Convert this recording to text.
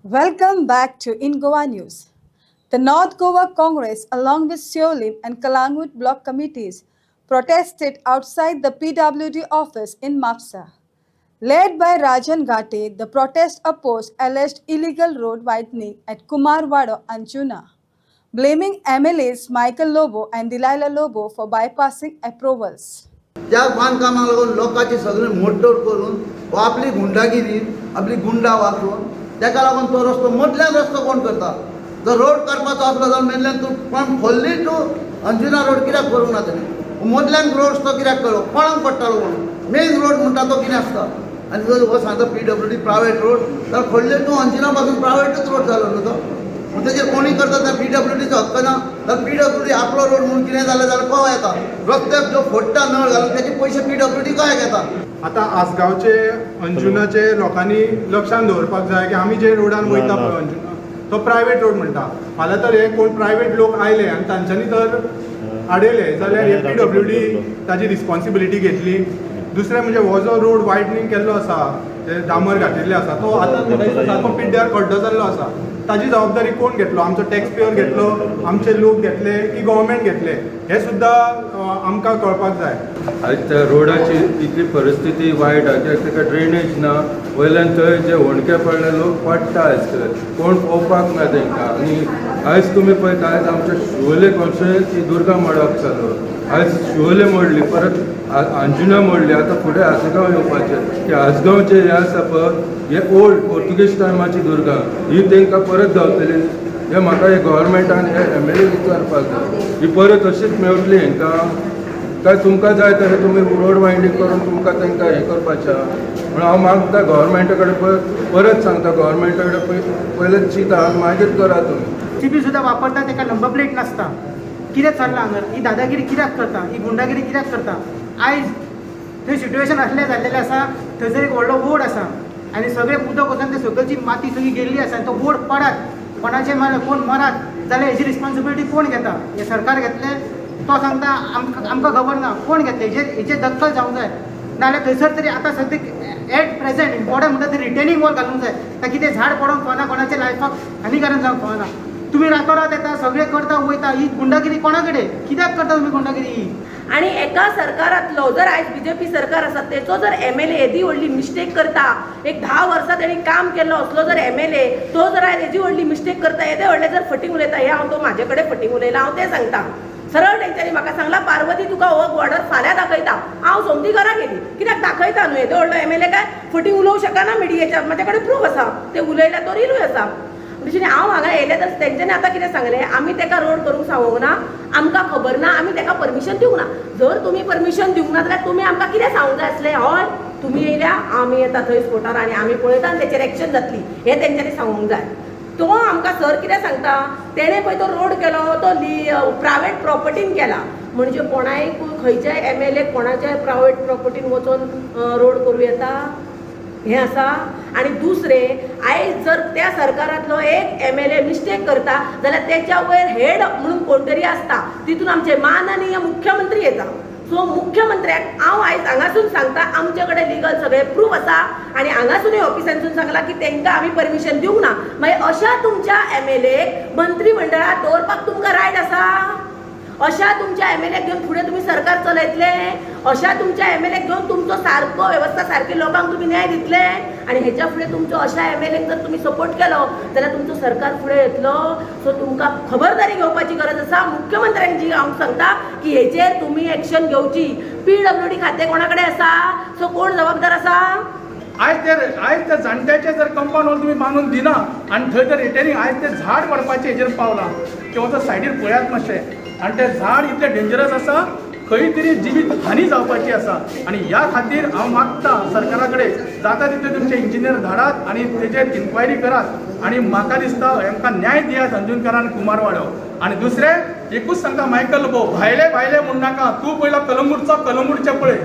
Welcome back to In Goa News. The North Goa Congress, along with Seolim and Kalangut block committees, protested outside the PWD office in Mapsa. Led by Rajan Gate, the protest opposed alleged illegal road widening at Kumarwada and Juna, blaming MLAs Michael Lobo and Delilah Lobo for bypassing approvals. त्या बांधकामाक लागून लोकांची सगळी मोडतोड करून वा आपली गुंडागिरी आपली गुंडा वापरून ताका लागून तो रस्तो मदल्यान रस्तो कोण करता. जर रोड करपाचो आसलो जाल्यार मेदल्यान तूं पण खोल्ली टू अंजुना रोड कित्याक करूंक ना तेणें. मदल्यान रोड रस्तो कित्याक केलो कोणाक पडटालो म्हणून. मेन रोड म्हणटा तो कितें आसता. आनी जर हो सांगता PWD प्रायवेट रोड जाल्यार खोल्ले टू अंजुना पासून प्रायवेटूच रोड जालो न्हू तो. तेजेर कोणी करता त्या PWDचो हक्क ना. जाल्यार PWD आपलो रोड म्हणून कितें जालें जाल्यार कवा येता. रस्त्याक जो फोडटा नळ घालून त्याचे पयशे PWD कयाक येता. आता आसगांवचे अंजुनाचे लोकांनी लक्षात दवरपाक जाय की आमी जे रोडान वयता पळय अंजुना तो प्रायवेट रोड म्हणटा. फाल्यां तर हे कोण प्रायवेट लोक आयले आनी तांच्यांनी तर आडयले जाल्यार हे PWD ताजी रिस्पॉन्सिबिलिटी घेतली. दुसरें म्हणजे हो जो रोड वायडनींग केल्लो आसा जे डांबर घातिल्ले आसा तो आतां सारको पिड्ड्यार खड्डो जाल्लो आसा. ताजी जबाबदारी कोण घेतलो. आमचो टॅक्स पेयर घेतलो, आमचे लोक घेतले की गव्हर्मेंट घेतले हे सुद्दां आमकां कळपाक जाय. आयज त्या रोडाची इतली परिस्थिती वायट आसा कित्याक ताका ड्रेनेज ना. वयल्यान थंय जे होणके पडले लोक पडटा आयज थंय कोण पळोवपाक ना तांकां. आनी आयज तुमी पळयता आयज आमच्या शिवोले कॉन्स्टिट्युएन्सी दुर्गा मडप जालो. आयज शिवोले मोडली परत अंजुना मोडली. आतां फुडें आसगांव येवपाचें. की आसगांवचे हे आसा पळय हे ओल्ड पोर्तुगीज टायमाची दुर्गा ही तांकां परत गावतली. हे म्हाका हे गव्हर्मेंटान हे MLA विचारपाक जाय ही परत अशीच मेळटली हांकां काय तुमकां जाय तशें तुमी रोड वायडींग करून तुमकां तांकां हें करपाचें. म्हणून हांव मागता गव्हर्मेंटा कडेन परत सांगता गव्हर्मेंटा कडेन पयलें चिंता मागीर करा तुमी. CB सुद्दां वापरता ताका नंबर प्लेट नासता. कित्याक चल्ला हांगा ही दादागिरी कित्याक करता ही गुंडागिरी कित्याक करता. आयज थंय सिट्युएशन असलें जाल्लेलें आसा. थंयसर एक व्हडलो बोर्ड आसा आनी सगळें उदक वचून ते सकयलची माती सगळी गेल्ली आसा. तो बोर्ड पडात कोणाचे मारले कोण मरात जाल्यार हेजी रिस्पॉन्सिबिलिटी कोण घेता. हे सरकार घेतले तो सांगता आमकां खबर ना कोण घेतले. हेजे दखल जावंक जाय. नाल्यार थंयसर तरी आतां सद्याक एट प्रेझेंट इम्पॉर्टंट म्हणटा ते रिटेनिंग वॉल घालूंक जाय ताकी ते झाड पडोवंक फावना कोणाच्या लायफाक हानिकारक जावंक फावना. तुम्ही रातोरात येता सगळे करता वयता ही गुंडागिरी कोणा कडेन कित्याक करता तुमी गुंडागिरी ही. आणि एका सरकारातलो जर आयज BJP सरकार आसा तेचो जर MLA येदी व्हडली मिस्टेक करता. एक 10 वर्सां तेणी काम केल्लो असलो जर MLA तो जर आयज येदी व्हडली मिस्टेक करता येदे व्हडले जर फटींग उलयता हे हांव तो म्हाजे कडेन फटींग उलयला हांव ते सांगता. सरळ तेंच्यांनी म्हाका सांगला पार्वती तुका हो बॉर्डर फाल्यां दाखयता. हांव सोमती घरा गेली कित्याक दाखयता न्हू येदो व्हडलो MLA काय फटींग उलोवंक शकना मिडियेच्या. म्हाजे कडेन प्रूफ आसा ते उलयल्या तो रिलूय आसा. म्हणजे हांव हांगा येयले तर तेंच्यांनी आतां कितें सांगलें आमी ताका रोड करूंक सांगूंक ना आमकां खबर ना आमी ताका परमिशन दिवंक ना. जर तुमी परमिशन दिवंक ना जाल्यार तुमी आमकां कितें सांगूंक जाय आसलें. हय तुमी येयल्या आमी येता थंय स्पोटार आनी आमी पळयता आनी तेचेर एक्शन जातली हें तेंच्यांनी सांगूंक जाय. तो आमकां सर कितें सांगता तेणें पळय तो रोड केलो तो प्रायवेट प्रॉपर्टीन केला. म्हणजे कोणाय खंयच्याय MLA कोणाच्याय प्रायवेट प्रॉपर्टीन वचून रोड करूं येता हें आसा. आणि दुसरें आयज जर त्या सरकारांतलो एक MLA मिस्टेक करता जाल्यार तेच्या वयर हेड म्हणून कोण तरी आसता. तितून आमचे माननीय मुख्यमंत्री येता. सो मुख्यमंत्र्याक हांव आयज हांगासून सांगता आमचे कडेन लिगल सगळे प्रूफ आसा आनी हांगासूनय ऑफिसांसून सांगला की तांकां आमी परमिशन दिवंक ना. मागीर अशा तुमच्या MLAक मंत्रिमंडळात दवरपाक तुमकां रायट आसा. अशा तुमच्या MLAक घेवन फुडें तुमी सरकार चलयतले. अशा तुमच्या MLAक घेवन तुमचो सारको वेवस्था सारकी लोकांक तुमी न्याय दितले. आनी हेच्या फुडें तुमचो अशा MLAक जर तुमी सपोर्ट केलो जाल्यार तुमचो सरकार फुडें येतलो. सो तुमकां खबरदारी घेवपाची गरज आसा. मुख्यमंत्र्यांक जी हांव सांगता की हेचेर तुमी एक्शन घेवची. PWD खातें कोणा कडेन आसा. सो कोण जबाबदार आसा. आयज त्या जाणट्याचे जर कंपाऊंड वॉल तुम्ही बांदून दिना आणि थंय तर रिटेनिंग आयज ते झाड पडपाचे हेजेर पावला किंवा तो सायडीर पळयात मातशें. आणि ते झाड इतले डेंजरस आसा खंय तरी जिवीत हानी जावपाची आसा. आनी ह्या खातीर हांव मागता सरकारा कडेन जाता तितले तुमचे इंजिनियर धाडात आनी तेजेर इन्क्वायरी करात आनी म्हाका दिसता हांकां न्याय दियात अंजुनकर आनी कुमारवाडो. आनी दुसरें एकूच सांगता मायकल लोबो भायले म्हणू नाका. तूं पयलो कलंगूटचो कलंगूटचे पळय